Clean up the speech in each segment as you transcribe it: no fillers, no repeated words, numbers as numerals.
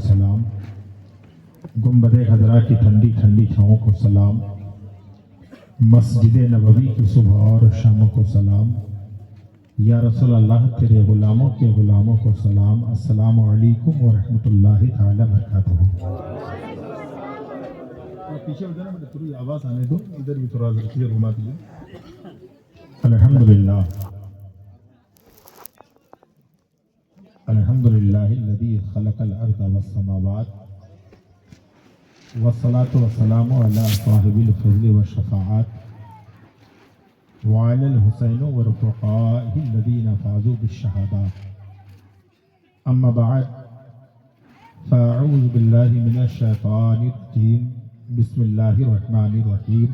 सलाम, गुंबद खजरा की ठंडी ठंडी छाँव को सलाम, मस्जिद नबवी की सुबह और शामों को सलाम, या रसूल अल्लाह तेरे गुलामों के गुलामों को सलाम। अस्सलामु अलैकुम व रहमतुल्लाहि ताला बरकातुहू। पीछे हो जाना, थोड़ी आवाज़ आने दो, इधर भी थोड़ा सा घुमा दीजिए। अल्हम्दुलिल्लाह अल्हम्दुलिल्लाहिल्लज़ी खलक़ल अर्ज़ वस्समावात वस्सलातु वस्सलामु अला साहिबिल फ़ज़्ल वश्शफ़ाअत व अलल हुसैन व रफ़क़ाइहिल्लज़ीना फ़ाज़ू बिश्शहादात। अम्मा बअद फ़अऊज़ु बिल्लाहि मिनश शैतानिर रजीम। बिस्मिल्लाहिर रहमानिर रहीम।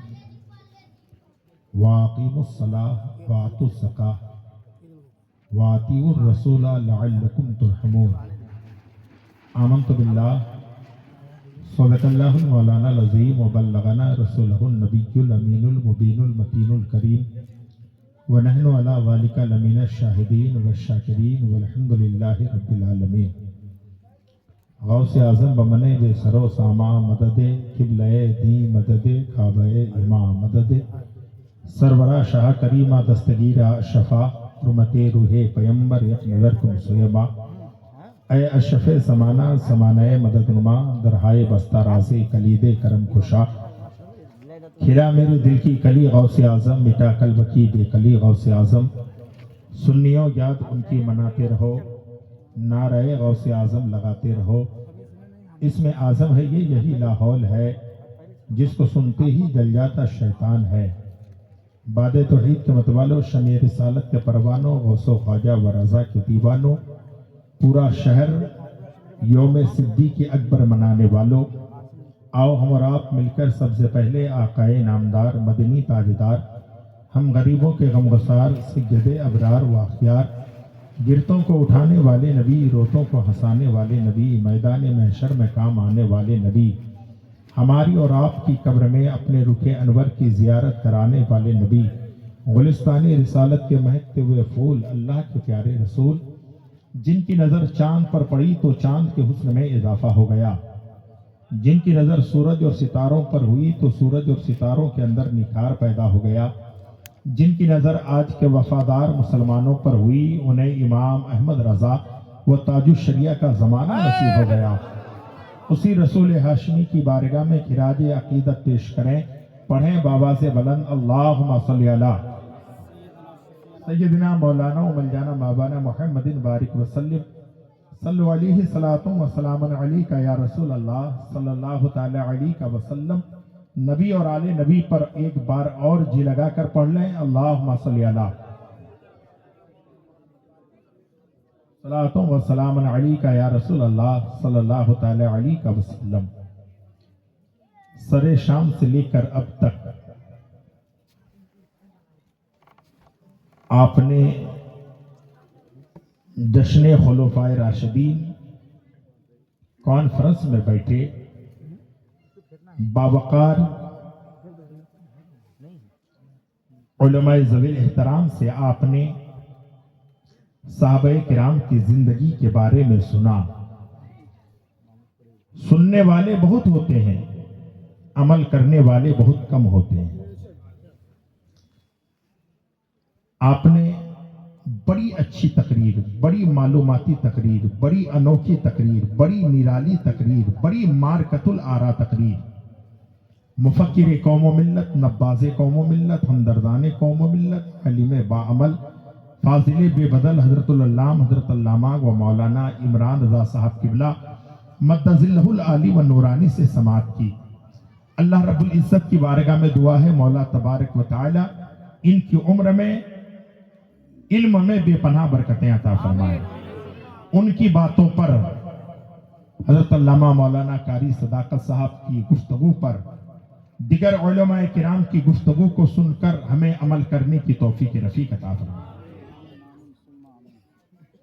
वाक़िमुस्सलाह वातुज़्ज़काह वातिउर रसूला लअल्लकुम तुरहमून। आमन्तु बिल्लाह सदक़ल्लाहुल मौलानाल अज़ीम व बल्लगना रसूलुहुन नबियुल अमीनुल मुबीनुल मतीनुल करीम व नहनु अला ज़ालिका लमिनश शाहिदीन वश्शाकिरीन वल्हम्दुलिल्लाहि रब्बिल आलमीन। गौसे आज़म बमने बे सरो सामा मददे किबले दी मददे काबे इमा मददे सरवरा शाह करीमा दस्तगीरा शफा रुमते रूहे पैम्बर यक नज़र कुम सुयबा ऐ अशफ़े समाना समानए मददनुमा दरहाए बस्ता राज़े कलीदे करम खुशा। खिला मेरे दिल की कली गौसे आज़म, मिटा कल्ब की बेकली गौसे आज़म। सुन्नियों याद उनकी मनाते रहो, नारे गौसे आज़म लगाते रहो। इसमें आज़म है ये, यही लाहौल है, जिसको सुनते ही जल जाता शैतान है। बादे तौहीद के मतवालों, शमीर रिसालत के परवानों, गौसो ख्वाजा व रज़ा के दीवानों, पूरा शहर योम सिद्दीक़ अकबर मनाने वालों, आओ हम और आप मिलकर सबसे पहले आकाए नामदार मदनी ताजदार, हम गरीबों के गमगसार सय्यदे अबरार वाखियार, गिरतों को उठाने वाले नबी, रोतों को हंसाने वाले नबी, मैदान महशर में काम आने वाले नबी, हमारी और आपकी कब्र में अपने रुखे अनवर की ज़ियारत कराने वाले नबी, गुलिस्तानी रिसालत के महकते हुए फूल, अल्लाह के प्यारे रसूल, जिनकी नज़र चांद पर पड़ी तो चांद के हुस्न में इजाफा हो गया, जिनकी नज़र सूरज और सितारों पर हुई तो सूरज और सितारों के अंदर निखार पैदा हो गया, जिनकी नज़र आज के वफादार मुसलमानों पर हुई, उन्हें इमाम अहमद रज़ा व ताजुश शरिया का ज़माना नसीब हो गया। उसी रसूल हाशमी की बारगाह में खिराज अकीदत पेश करें, पढ़ें बावाज़े बुलंद अल्लाहुम्मा सल्ली अला सय्यदिना मौलाना व मौलाना मौलाना मुहम्मदिन बारिक वसल्लम सल्लु अलैहि सलातुम व सलामुन अलैका या रसूल अल्लाह सल्लल्लाहु तआला अलैहि वसल्लम। नबी और आले नबी पर एक बार और जी लगा कर पढ़ लें, अल्लाहुम्मा सल्ली अला सलातुम व सलामुन अलैका या रसूल अल्लाह सल्लल्लाहु तआला अलैहि वसल्लम। सरे शाम से लेकर अब तक आपने जश्न खुलफाए राशिदीन कॉन्फ्रेंस में बैठे बावकार उलमाए ज़वील एहतराम से आपने साहबे किराम की जिंदगी के बारे में सुना। सुनने वाले बहुत होते हैं, अमल करने वाले बहुत कम होते हैं। आपने बड़ी अच्छी तकरीर, बड़ी मालूमाती तकरीर, बड़ी अनोखी तकरीर, बड़ी निराली तकरीर, बड़ी मारकतुल आरा तकरीर, मुफक्किर कौम मिल्लत, नब्बाज़े कौम मिल्लत, हमदर्दान कौम मिल्लत, हलीम बाअमल, फाजिल बेबदल हजरतुल अल्लाम हजरत अल्लामा व मौलाना इमरान रज़ा साहब किबला मद्दज़िल्लहुल आली व नूरानी से समाअत की। अल्लाह रब्बुल इज़्ज़त की बारगाह में दुआ है, मौला तबारक व तआला इनकी उम्र में इल्म में बेपनाह बरकतें अता फरमाए। उनकी बातों पर, हजरत अल्लामा मौलाना कारी सदाकत साहब की गुफ्तगू पर, दिगर उलमाए किराम की गुफ्तगू को सुनकर हमें अमल करने की तौफीक रफीक अता फरमाए।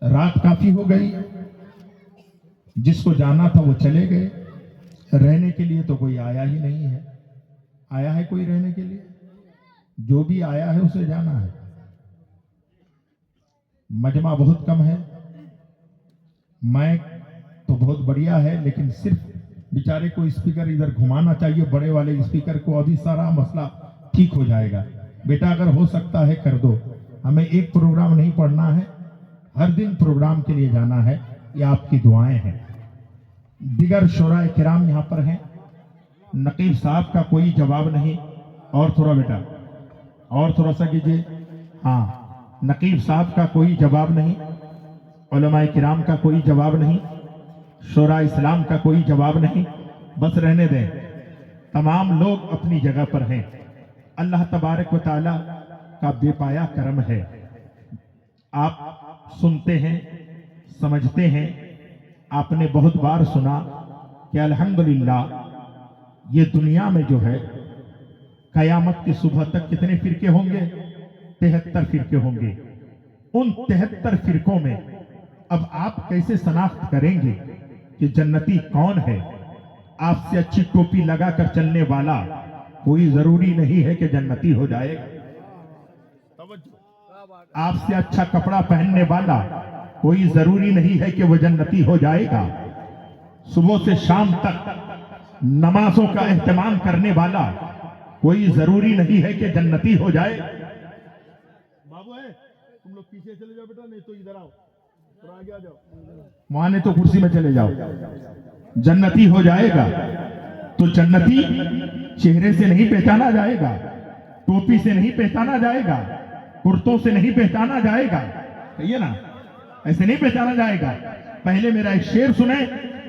रात काफी हो गई, जिसको जाना था वो चले गए, रहने के लिए तो कोई आया ही नहीं है। आया है कोई रहने के लिए? जो भी आया है उसे जाना है। मजमा बहुत कम है, मैं तो तो बहुत बढ़िया है, लेकिन सिर्फ बेचारे को स्पीकर इधर घुमाना चाहिए, बड़े वाले स्पीकर को, अभी सारा मसला ठीक हो जाएगा। बेटा अगर हो सकता है कर दो, हमें एक प्रोग्राम नहीं पढ़ना है, हर दिन प्रोग्राम के लिए जाना है। ये आपकी दुआएं हैं। दिगर शोरा किराम यहाँ पर हैं। नकीब साहब का कोई जवाब नहीं। और थोड़ा बेटा, और थोड़ा सा कीजिए। हाँ, नकीब साहब का कोई जवाब नहीं, उलमाए किराम का कोई जवाब नहीं, शोरा इस्लाम का कोई जवाब नहीं। बस रहने दें, तमाम लोग अपनी जगह पर हैं। अल्लाह तबारक व तआला का बेपाया करम है। आप सुनते हैं, समझते हैं। आपने बहुत बार सुना कि अल्हम्दुलिल्लाह ये दुनिया में जो है कयामत की सुबह तक कितने फिरके होंगे? 73 फिरके होंगे। उन 73 फिरकों में अब आप कैसे शनाख्त करेंगे कि जन्नती कौन है? आपसे अच्छी टोपी लगाकर चलने वाला कोई जरूरी नहीं है कि जन्नती हो जाएगा। आपसे अच्छा कपड़ा पहनने वाला कोई जरूरी नहीं है कि वो जन्नती हो जाएगा। सुबह से शाम तक नमाजों का एहतमाम करने वाला कोई जरूरी नहीं है कि जन्नती हो जाए। बाबू है, तुम लोग पीछे चले जाओ बेटा, नहीं तो इधर आओ, थोड़ा आगे आ जाओ। वहां नहीं तो कुर्सी में चले जाओ। जन्नती हो जाएगा तो जन्नती चेहरे से नहीं पहचाना जाएगा, टोपी से नहीं पहचाना जाएगा, कुर्तों से नहीं पहचाना जाएगा। कहिए ना, ऐसे नहीं पहचाना जाएगा। पहले मेरा एक शेर सुने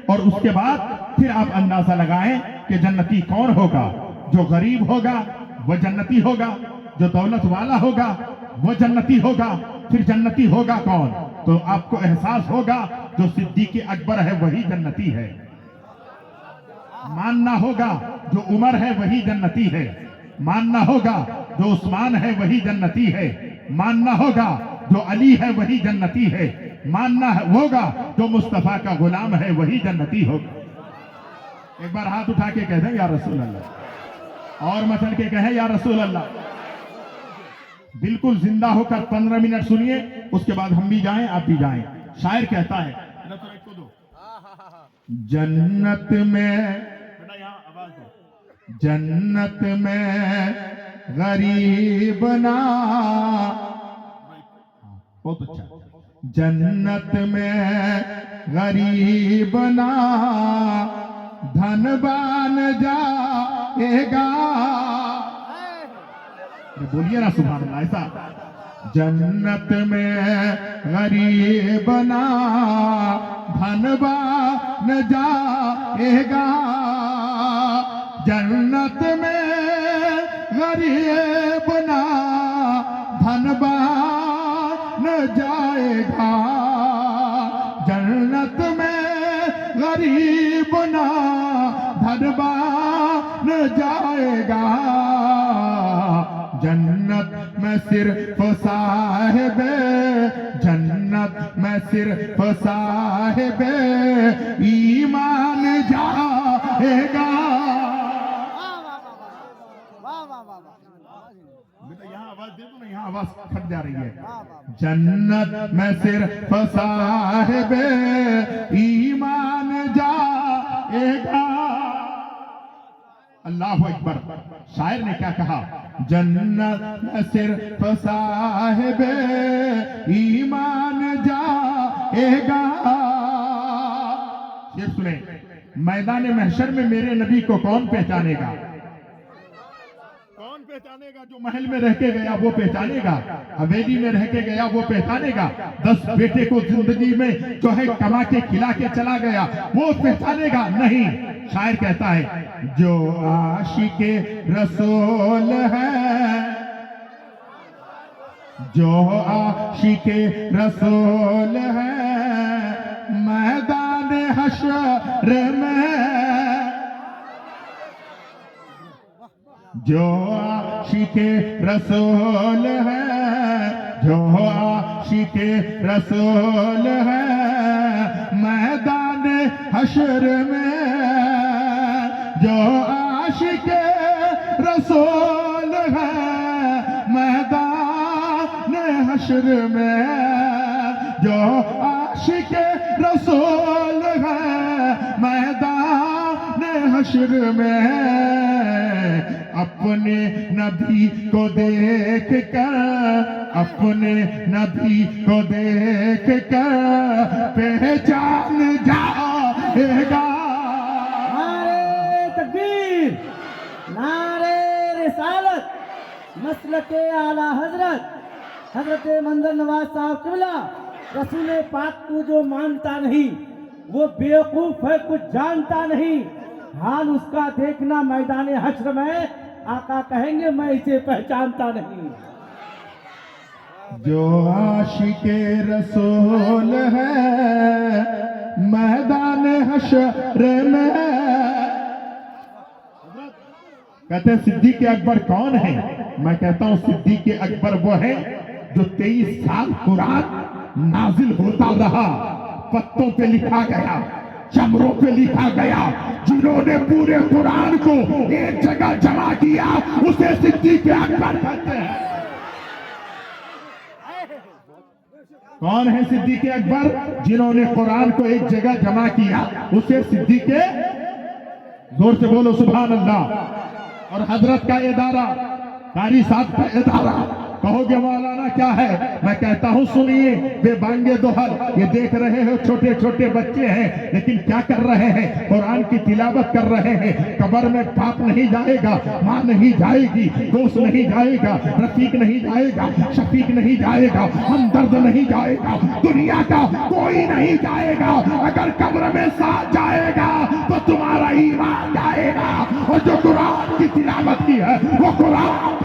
और उसके बाद फिर आप अंदाजा लगाएं कि जन्नती कौन होगा। जो गरीब होगा वह जन्नती होगा, जो दौलत वाला होगा वह जन्नती होगा। फिर जन्नती होगा कौन? तो आपको एहसास होगा जो सिद्दीक़ अकबर है वही जन्नती है। मानना होगा जो उमर है वही जन्नती है। मानना होगा जो उस्मान है वही जन्नती है। मानना होगा जो अली है वही जन्नती है। मानना होगा जो मुस्तफा का गुलाम है वही जन्नती होगा। एक बार हाथ उठा के कह दें या रसूल अल्लाह, और मचल के कहें या रसूल अल्लाह। बिल्कुल जिंदा होकर 15 मिनट सुनिए, उसके बाद हम भी जाएं, आप भी जाएं। शायर कहता है, जन्नत में, जन्नत में गरीब ना, बहुत अच्छा, जन्नत में गरीब ना धनवान जाएगा। बोलिए ना सुभान अल्लाह। ऐसा जन्नत में गरीब ना धनवान जाएगा। जन्नत में गरीब ना धनवान जाएगा। जन्नत में गरीब ना धनवान जाएगा। जन्नत में सिर्फ साहिबे, जन्नत में सिर्फ साहिबे ईमान जाएगा। बेटा यहाँ आवाज दे दो ना, यहाँ आवाज खट जा रही है। जन्नत में सिर्फ साहिबे ईमान जाएगा। अल्लाहु अकबर। शायर ने क्या कहा? जन्नत में सिर्फ साहिबे ईमान जाएगा। ये सुने, मैदान महशर में मेरे नबी को कौन पहचानेगा? कौन पहचानेगा? जो महल में रह के गया वो पहचानेगा, हवेली में रह के गया वो पहचानेगा, 10 बेटे को जिंदगी में जो है कमा के खिला के चला गया वो पहचानेगा नहीं। शायर कहता है, जो आशिके रसूल है, जो आशिके रसूल है मैदान हशर में, जो आशिके रसूल है, जो आशिके रसूल है मैदान हशर में, जो आशिके रसूल है मैदान हशर में, जो आशिके रसूल है हश्र में अपने नबी को देख कर, अपने नबी को देख कर पहचान जाएगा। नारे तकबीर, नारे रिसालत, मसलके आला हजरत हजरत मंजर नवाज साहब किबला। रसूल पाक को जो मानता नहीं वो बेवकूफ है, कुछ जानता नहीं। हाल उसका देखना मैदान हश्र में, आका कहेंगे मैं इसे पहचानता नहीं। जो आशिके रसूल है मैदान हश्र में, कहते हैं सिद्दीक अकबर कौन है? मैं कहता हूं सिद्दीक अकबर वो है जो 23 साल कुरान नाजिल होता रहा, पत्तों पे लिखा गया, चमरों पे लिखा गया, जिन्होंने पूरे कुरान को एक जगह जमा किया उसे सिद्दीक अकबर कहते हैं। कौन है सिद्दीक अकबर? जिन्होंने कुरान को एक जगह जमा किया उसे सिद्दीक, जोर से बोलो सुभान अल्लाह। और हजरत का इदारा, कारी साहब का इदारा, कहोगे मौलाना क्या है? मैं कहता हूं सुनिए बेबांगे दोहर, ये देख रहे हो छोटे छोटे बच्चे हैं लेकिन क्या कर रहे हैं? कुरान की तिलावत कर रहे हैं। कब्र में बाप नहीं जाएगा, माँ नहीं जाएगी, दोस्त नहीं जाएगा, रफीक नहीं जाएगा, शफीक नहीं जाएगा, हमदर्द नहीं जाएगा, दुनिया का कोई नहीं जाएगा। अगर कब्र में साथ जाएगा तो तुम्हारा ईमान जाएगा। और जो कुरान की तिलावत की है वो कुरान,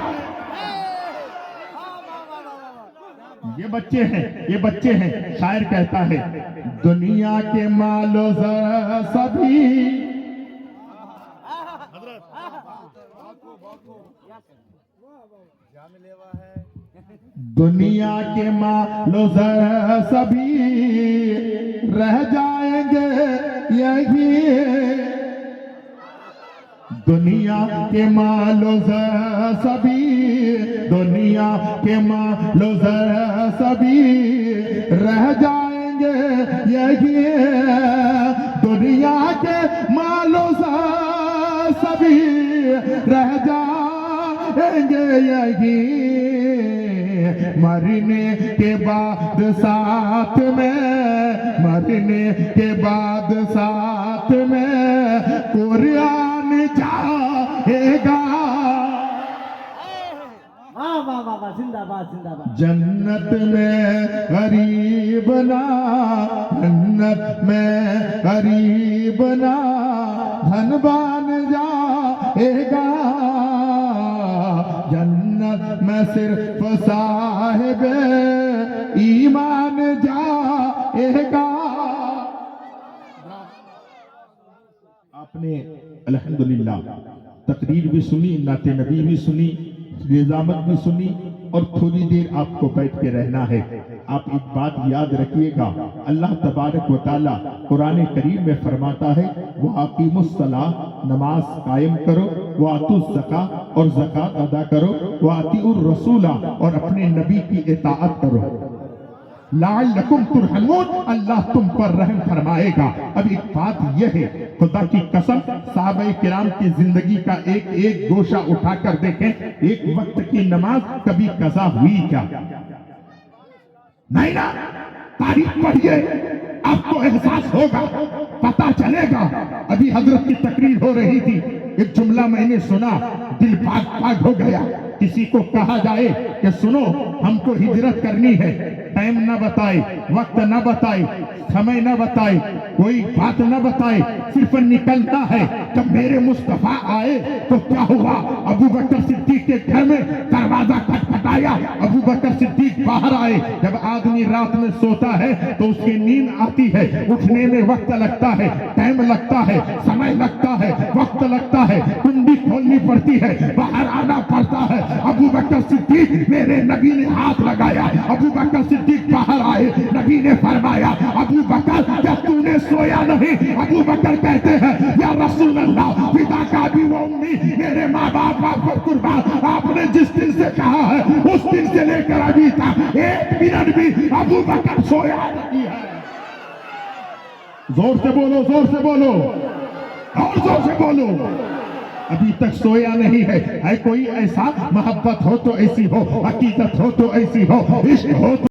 ये बच्चे हैं, ये बच्चे हैं। शायर कहता है दुनिया के मालो ज़रा सभी, दुनिया के मालो ज़रा सभी रह जाएंगे यही, दुनिया के मालो ज़रा सभी, दुनिया के मालो ज़रा सभी रह जाएंगे यही, दुनिया के मालो ज़रा सभी रह जाएंगे यही, मरने के बाद साथ में, मरने के बाद साथ में कुरान जाएगा। वाह वाह वाह वाह, जिंदाबाद जिंदाबाद। जन्नत में गरीब ना, जन्नत में गरीब ना धनवान जाएगा, जन्नत में सिर्फ साहिब ईमान जाएगा। आपने अल्हम्दुलिल्लाह तकरीर भी सुनी, नाते नबी भी सुनी, निजामत भी सुनी, और थोड़ी देर आपको बैठ के रहना है। आप एक बात याद रखिएगा, अल्लाह तबारक व तआला कुरान करीम में फरमाता है वो अकीमुस्सलाह, नमाज कायम करो, वो आतुज़ ज़का, और ज़कात अदा करो, वो आतिउर रसूला, और अपने नबी की इताअत करो, लअल्लकुम तुरहमून, अल्लाह तुम पर रहम फरमाएगा। अब एक बात यह है, खुदा की कसम सहाबाए किराम की जिंदगी का एक एक गोशा उठाकर देखें, एक वक्त की नमाज कभी कज़ा हुई क्या? नहीं ना। तारीख पढ़िए, आपको एहसास होगा, पता चलेगा। अभी हजरत की तकरीर हो रही थी, एक जुमला मैंने सुना, दिल भाग भाग हो गया। किसी को कहा जाए कि सुनो हमको हिजरत करनी है, टाइम न बताए, वक्त न बताए, समय न बताए, कोई बात न बताए, सिर्फ निकलना है। जब मेरे मुस्तफा आए तो क्या हुआ? अबू बकर सिद्दीक के घर में दरवाजा खटखटाया, अबू बकर सिद्दीक बाहर आए। जब आदमी रात में सोता है तो उसकी नींद आती है, उठने में वक्त लगता है, टाइम लगता है, समय लगता है, वक्त लगता है, कुंडी खोलनी पड़ती है, बाहर आना पड़ता है। अबू बकर सिद्दीक, मेरे नबी ने हाथ लगाया, अबू बकर सिद्दीक बाहर आए, नबी ने फरमाया अबू बकर क्या तूने सोया नहीं? अबू बकर कहते हैं या रसूल अल्लाह, पिता का भी वो उम्मी, मेरे माँ बाप पर कुर्बान, आपने जिस दिन से कहा है उस दिन से लेकर अभी तक एक मिनट भी अबू बकर सोया नहीं है। जोर से बोलो, जोर से बोलो। اور زور سے بولو. ابھی تک سویا نہیں ہے. کوئی ایسا محبت ہو تو ایسی ہو, عقیدت ہو تو ایسی ہو, عشق ہو تو